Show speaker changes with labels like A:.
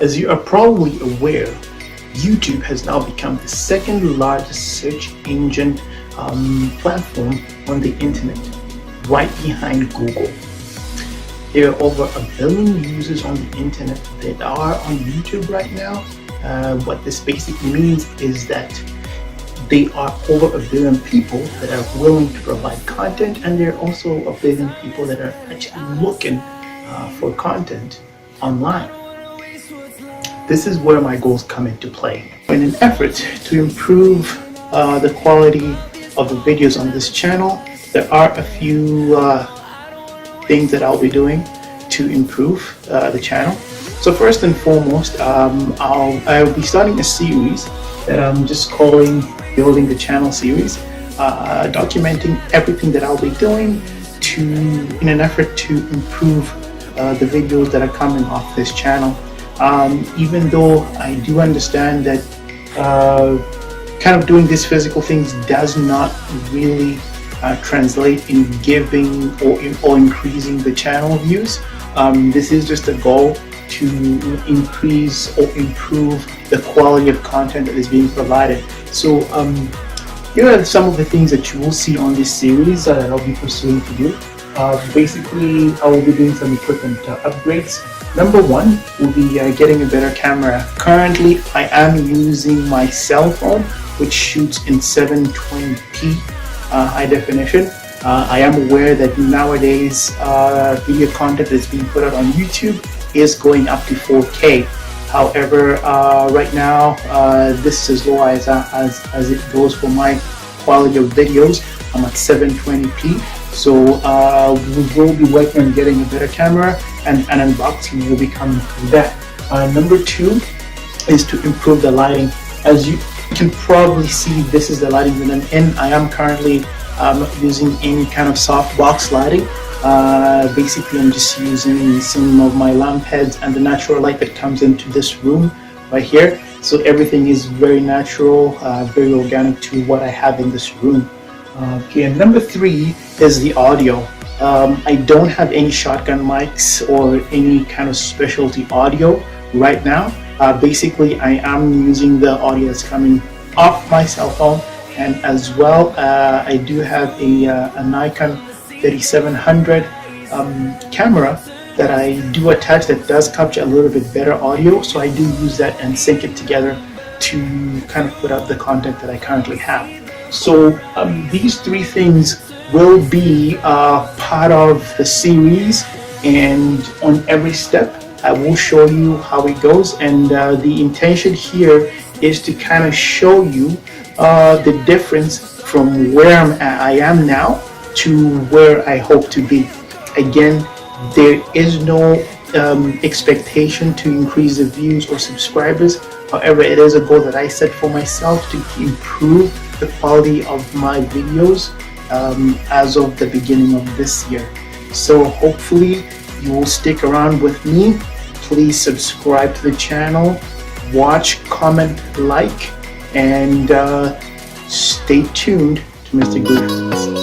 A: As you are probably aware, YouTube has now become the second largest search engine platform on the internet, right behind Google. There are over 1 billion users on the internet that are on YouTube right now. What this basically means is that there are over 1 billion people that are willing to provide content, and there are also 1 billion people that are actually looking for content online. This is where my goals come into play. In an effort to improve the quality of the videos on this channel, there are a few things that I'll be doing to improve the channel. So first and foremost, I'll be starting a series that I'm just calling Building the Channel series, documenting everything that I'll be doing in an effort to improve the videos that are coming off this channel. Even though I do understand that kind of doing these physical things does not really translate in giving or increasing the channel views. This is just a goal to increase or improve the quality of content that is being provided. So here are some of the things that you will see on this series that I'll be pursuing to do. Basically, I will be doing some equipment upgrades. Number one will be getting a better camera. Currently, I am using my cell phone, which shoots in 720p high definition. I am aware that nowadays video content that's being put out on YouTube is going up to 4K. However, right now this is as low as it goes for my quality of videos. I'm at 720p. So we will be working on getting a better camera, and an unboxing will be coming through that. Number two is to improve the lighting. As you can probably see, this is the lighting that I'm in. I am currently using any kind of softbox lighting. Basically, I'm just using some of my lamp heads and the natural light that comes into this room right here. So everything is very natural, very organic to what I have in this room. Okay, and number three is the audio. I don't have any shotgun mics or any kind of specialty audio right now. Basically, I am using the audio that's coming off my cell phone, and as well, I do have a Nikon 3700 camera that I do attach that does capture a little bit better audio. So I do use that and sync it together to kind of put out the content that I currently have. So these three things will be part of the series, and on every step I will show you how it goes, and the intention here is to kind of show you the difference from where I am now to where I hope to be. Again, there is no expectation to increase the views or subscribers. However, it is a goal that I set for myself to improve the quality of my videos as of the beginning of this year. So hopefully you will stick around with me. Please subscribe to the channel, watch, comment, like, and stay tuned to Mr. Griffiths.